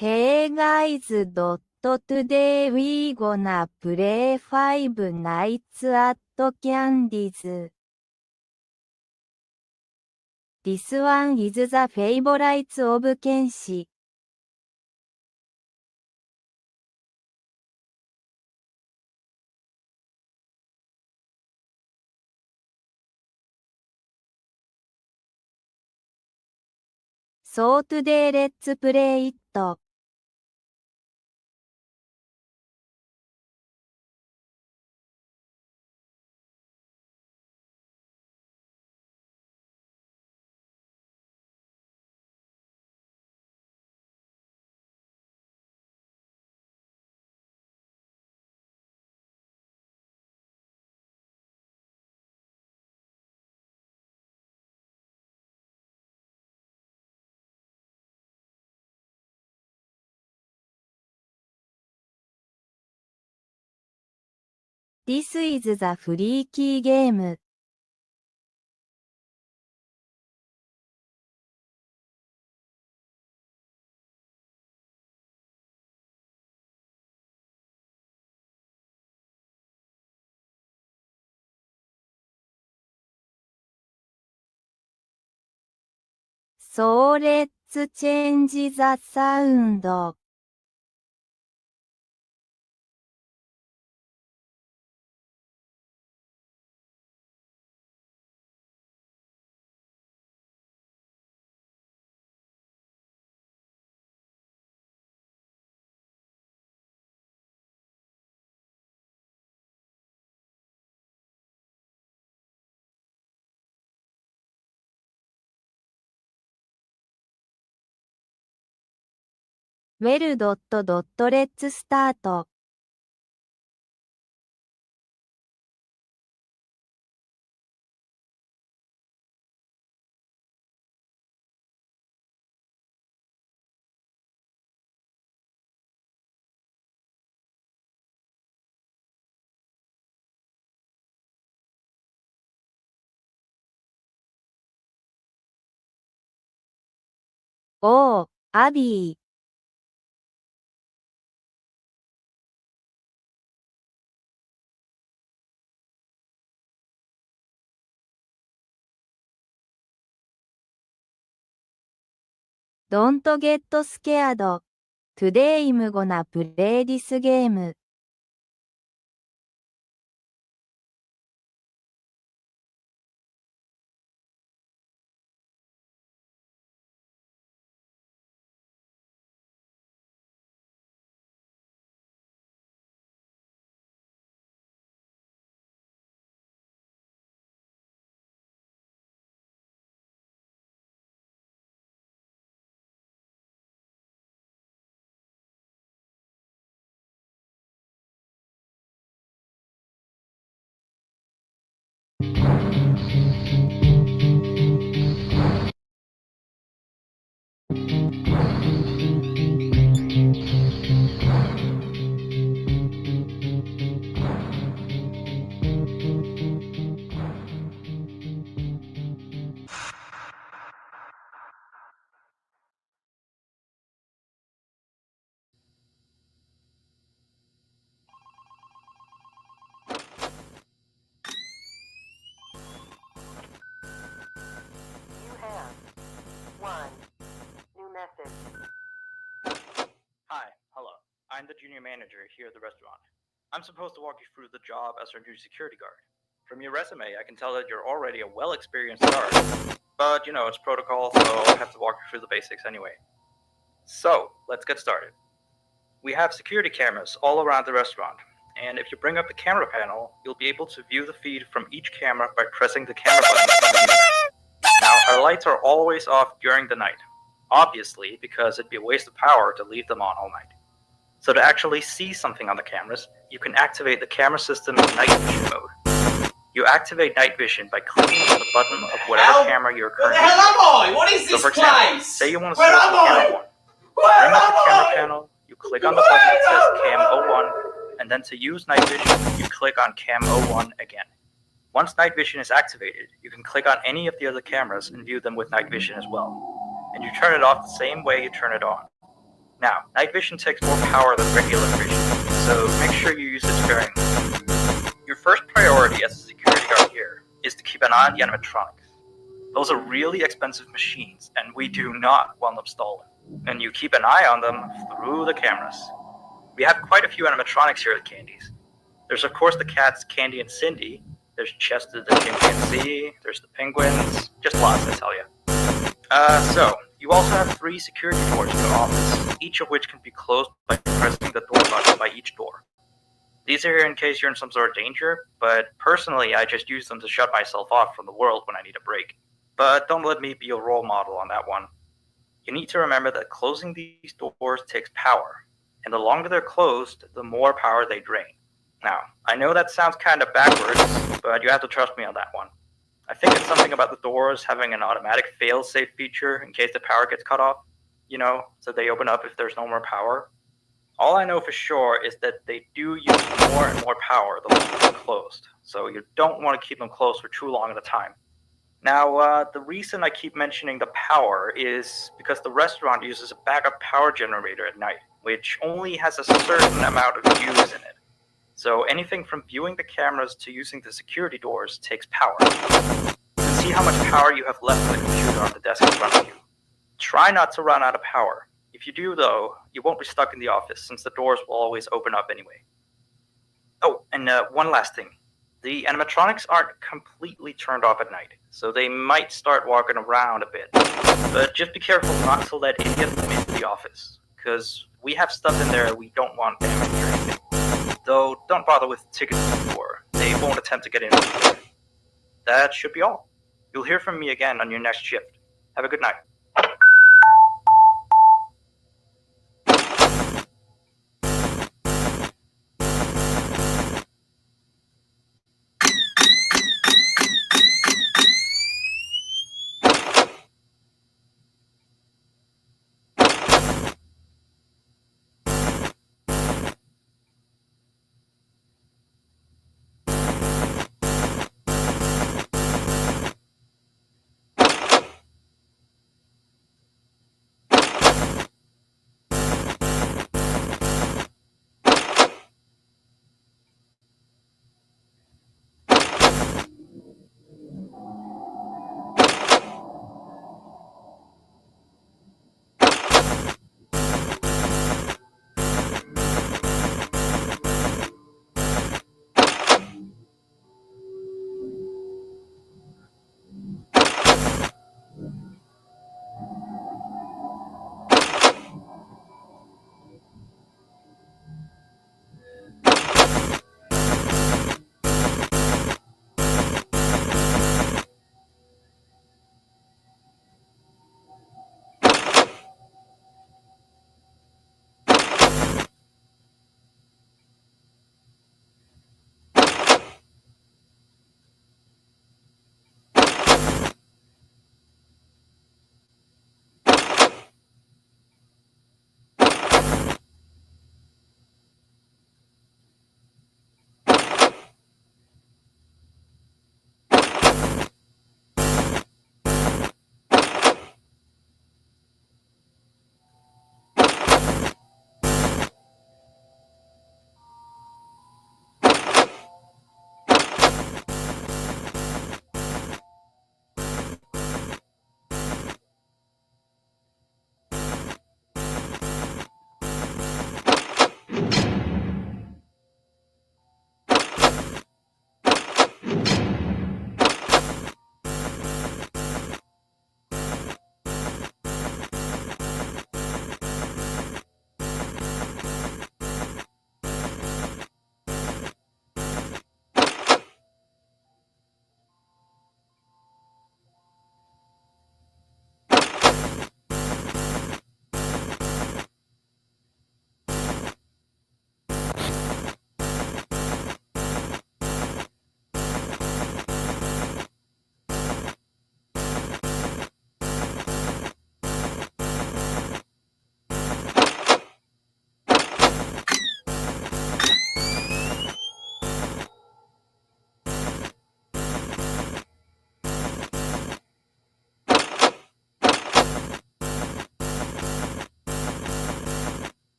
Hey guys, today we gonna play Five Nights at Candy's. This one is the favorites of Kenshi. So today let's play it. This is the freaky game. So let's change the sound. Let's start. おー、アビー。Don't get scared. Today I'm gonna play this game. I'm the junior manager here at the restaurant. I'm supposed to walk you through the job as our new security guard. From your resume, I can tell that you're already a well-experienced guard. But, it's protocol, so I have to walk you through the basics anyway. So, let's get started. We have security cameras all around the restaurant, and if you bring up the camera panel, you'll be able to view the feed from each camera by pressing the camera button. Now, our lights are always off during the night. Obviously, because it'd be a waste of power to leave them on all night. So to actually see something on the cameras, you can activate the camera system in night vision mode. You activate night vision by clicking on the button of whatever camera you're currently using. Where the hell am I? What is this place? So for example, say you want to select camera 1. Bring up the camera panel, you click on the button that says Cam 01, and then to use night vision, you click on Cam 01 again. Once night vision is activated, you can click on any of the other cameras and view them with night vision as well. And you turn it off the same way you turn it on. Now, night vision takes more power than regular vision, so make sure you use it sparingly. Your first priority as a security guard here is to keep an eye on the animatronics. Those are really expensive machines, and we do not want them stolen. And you keep an eye on them through the cameras. We have quite a few animatronics here at Candy's. There's of course the cats Candy and Cindy, there's Chester the chimpanzee, there's the penguins, just lots I tell you. So, you also have 3 security doors in your office, each of which can be closed by pressing the door button by each door. These are here in case you're in some sort of danger, but personally I just use them to shut myself off from the world when I need a break. But don't let me be a role model on that one. You need to remember that closing these doors takes power, and the longer they're closed, the more power they drain. Now, I know that sounds kind of backwards, but you have to trust me on that one. I think it's something about the doors having an automatic fail-safe feature in case the power gets cut off, so they open up if there's no more power. All I know for sure is that they do use more and more power the longer they're closed, so you don't want to keep them closed for too long at a time. Now, the reason I keep mentioning the power is because the restaurant uses a backup power generator at night, which only has a certain amount of views in it. So anything from viewing the cameras to using the security doors takes power. You can see how much power you have left on the computer on the desk in front of you. Try not to run out of power. If you do, though, you won't be stuck in the office since the doors will always open up anyway. Oh, and one last thing. The animatronics aren't completely turned off at night, so they might start walking around a bit. But just be careful not to let any of them into the office, because we have stuff in there we don't want damaged or anything. Though, don't bother with tickets before. They won't attempt to get in either. That should be all. You'll hear from me again on your next shift. Have a good night.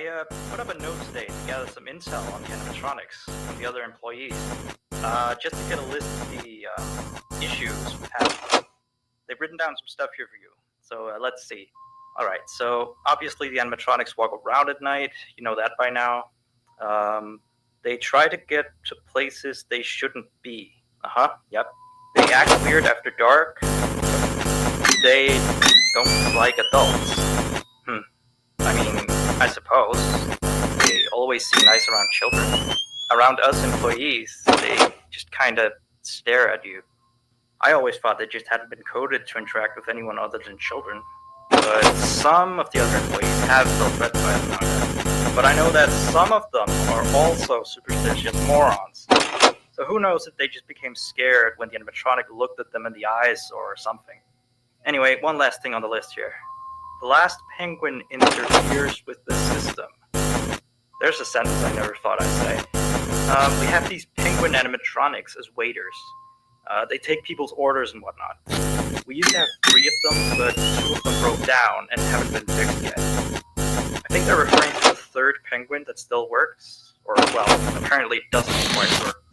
I put up a note today to gather some intel on the animatronics from the other employees, just to get a list of the issues we've had. They've written down some stuff here for you, so let's see. Alright, so obviously the animatronics walk around at night, you know that by now. They try to get to places they shouldn't be. Yep. They act weird after dark. They don't like adults. I mean, I suppose. They always seem nice around children. Around us employees, they just kinda stare at you. I always thought they just hadn't been coded to interact with anyone other than children. But some of the other employees have felt threatened by them now and then. But I know that some of them are also superstitious morons. So who knows if they just became scared when the animatronic looked at them in the eyes or something. Anyway, one last thing on the list here. The last penguin interferes with the system. There's a sentence I never thought I'd say. We have these penguin animatronics as waiters. They take people's orders and whatnot. We used to have 3 of them, but 2 of them broke down and haven't been fixed yet. I think they're referring to the 3rd penguin that still works, or, well, apparently it doesn't quite work.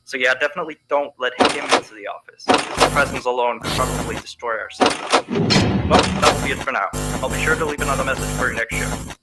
So yeah, definitely don't let him into the office. His presence alone could probably destroy our system. Well, that will be it for now. I'll be sure to leave another message for your next show.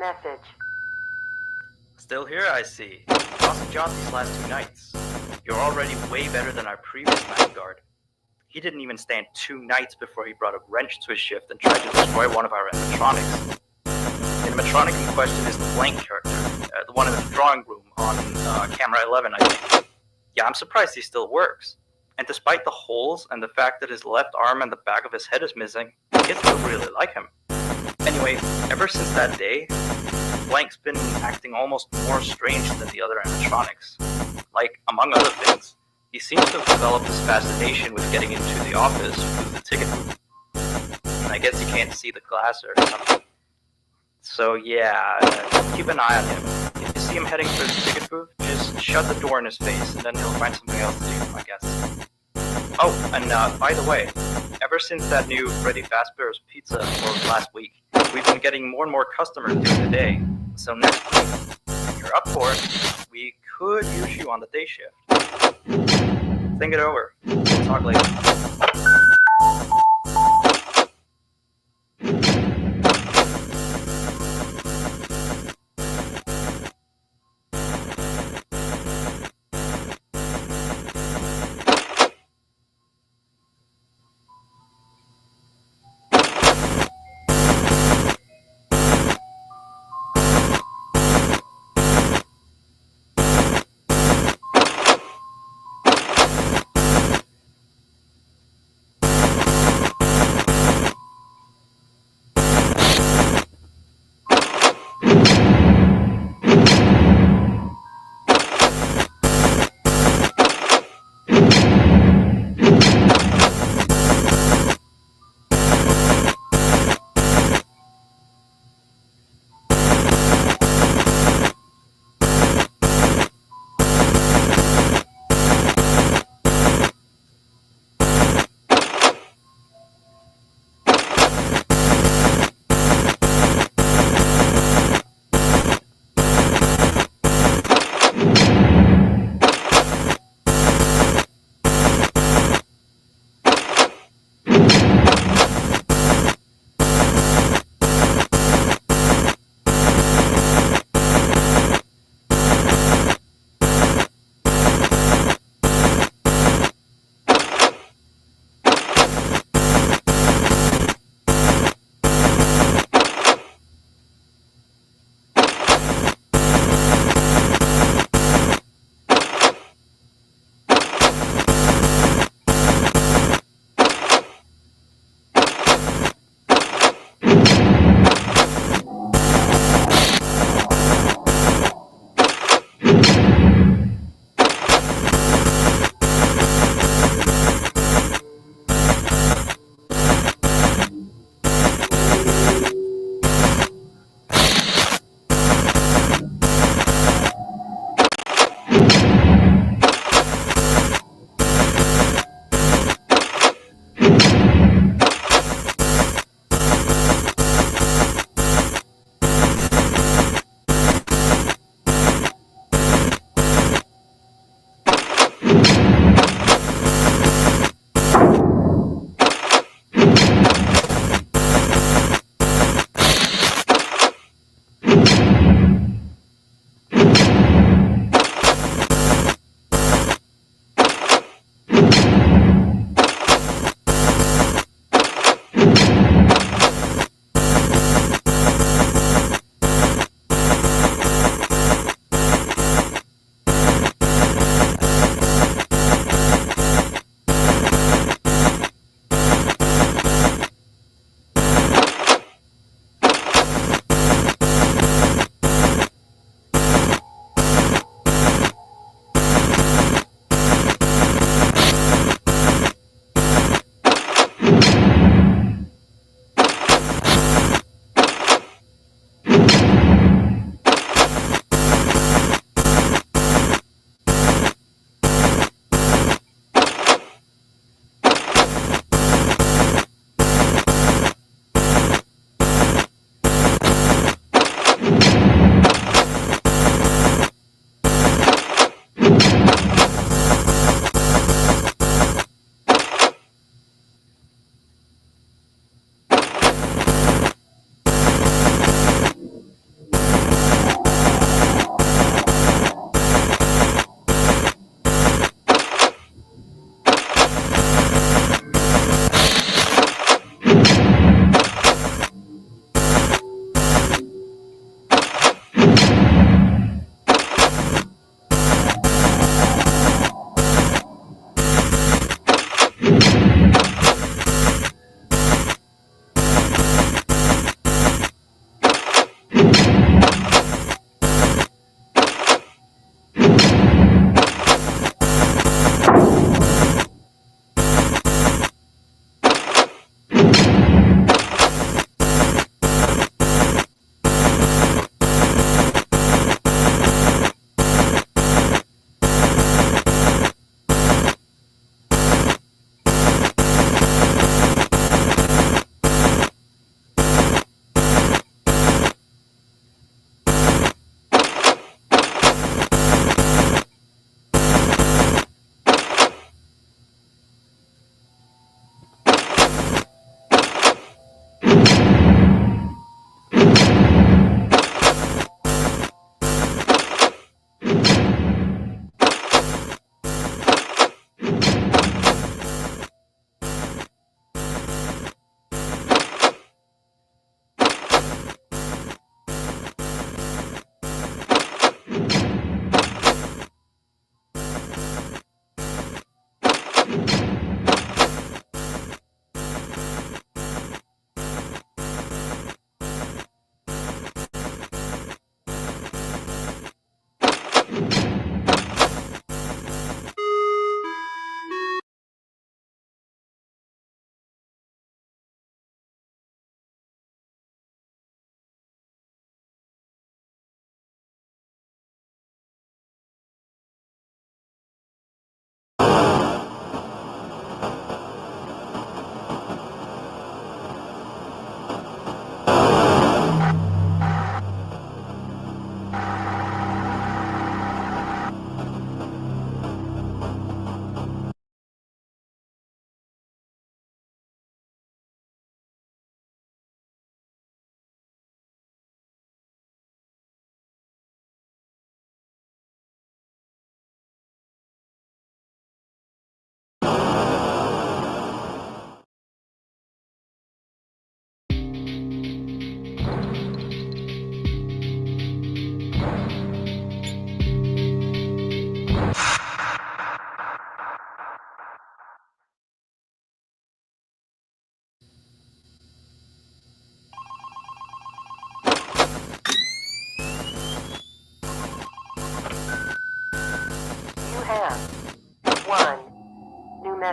message. Still here, I see. Lost John these last 2 nights. You're already way better than our previous night guard. He didn't even stand 2 nights before he brought a wrench to his shift and tried to destroy one of our animatronics. The animatronic in question is the blank character, the one in the drawing room on camera 11, I think. Yeah, I'm surprised he still works. And despite the holes and the fact that his left arm and the back of his head is missing, kids still really like him. Anyway, ever since that day, Blank's been acting almost more strange than the other animatronics. Like, among other things, he seems to have developed this fascination with getting into the office through the ticket booth. And I guess he can't see the glass or something. So yeah, keep an eye on him. If you see him heading through the ticket booth, just shut the door in his face, and then he'll find something else to do, I guess. Oh, and by the way, ever since that new Freddy Fazbear's Pizza closed last week, we've been getting more and more customers during the day. So next week, if you're up for it, we could use you on the day shift. Think it over. We'll talk later.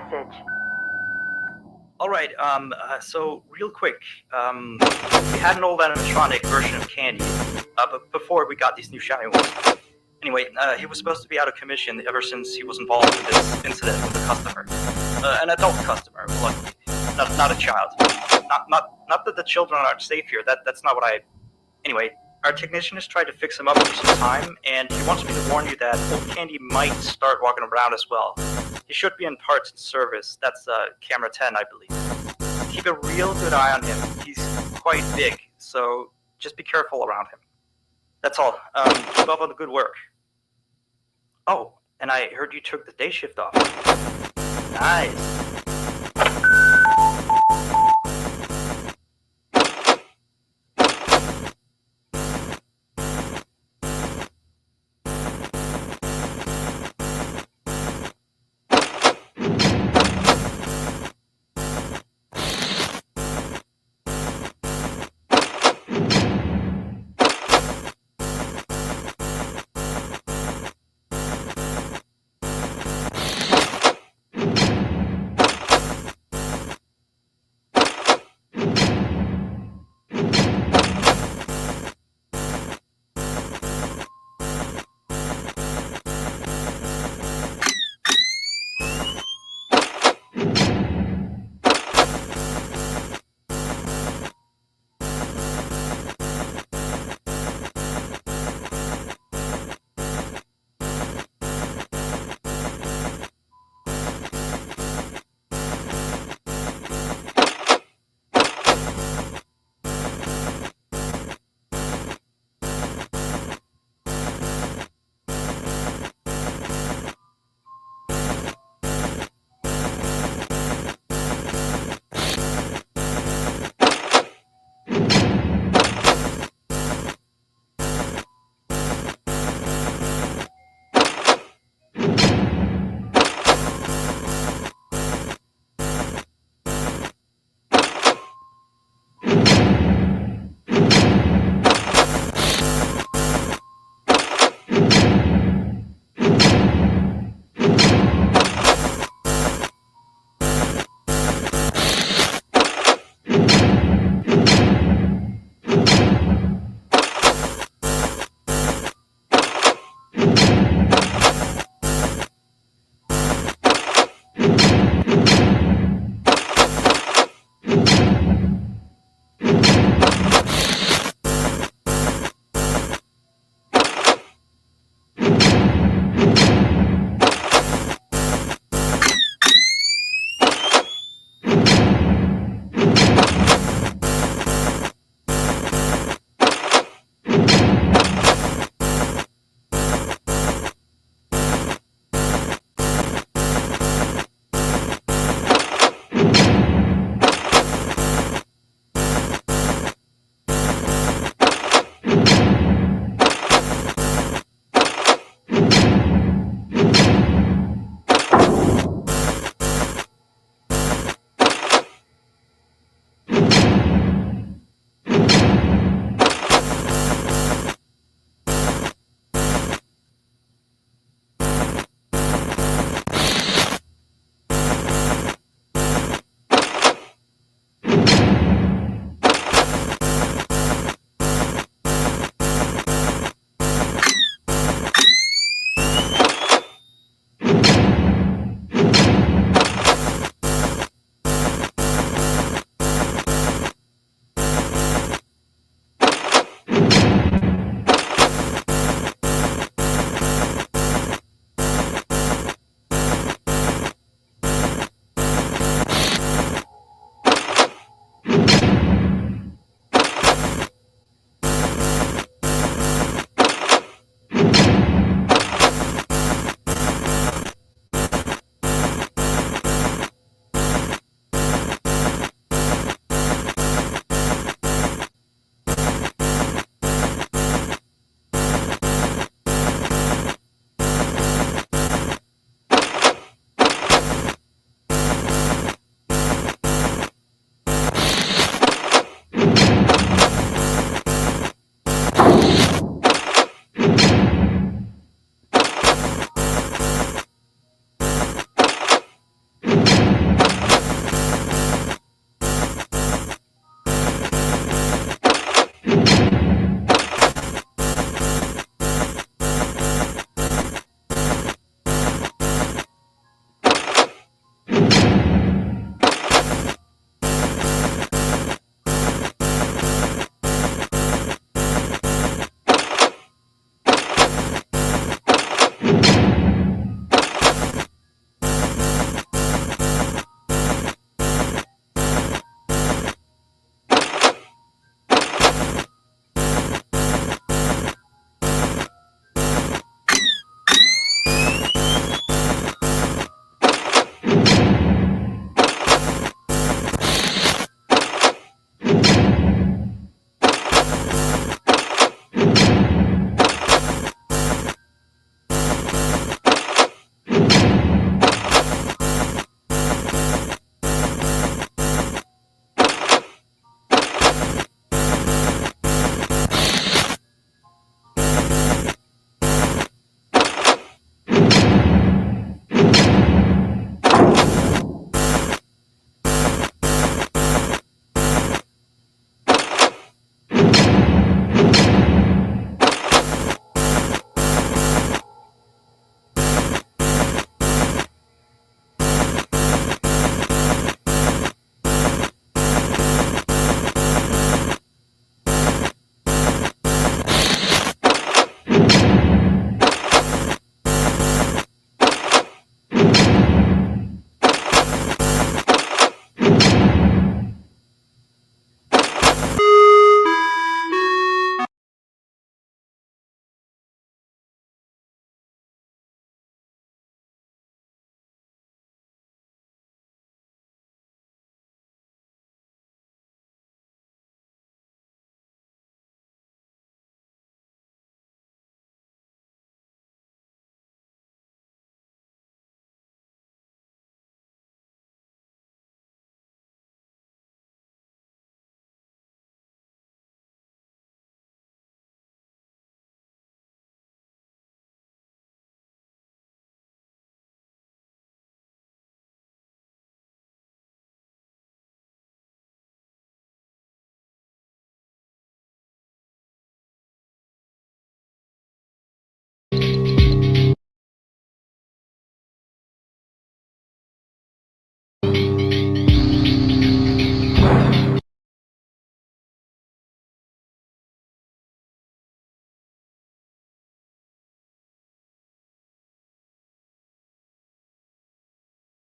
message. Alright, so real quick, we had an old animatronic version of Candy, but before we got these new shiny ones. Anyway, he was supposed to be out of commission ever since he was involved in this incident with a customer. An adult customer, luckily. Not a child. Not that the children aren't safe here, that's not what I... Anyway, our technician has tried to fix him up for some time, and he wants me to warn you that old Candy might start walking around as well. He should be in parts and service. That's camera 10, I believe. Keep a real good eye on him. He's quite big, so just be careful around him. That's all. Keep up on the good work. Oh, and I heard you took the day shift off. Nice.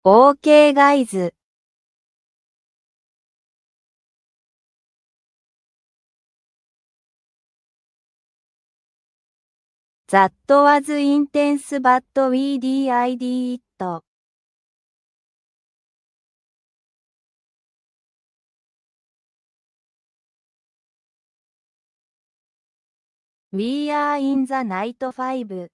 OK ガイズ。That was intense but we did it. We are in the night 5.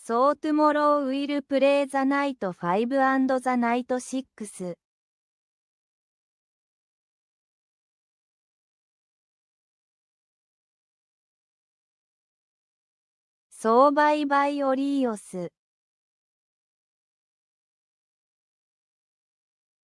So tomorrow we'll play the night 5 and the night 6. So bye bye Orios.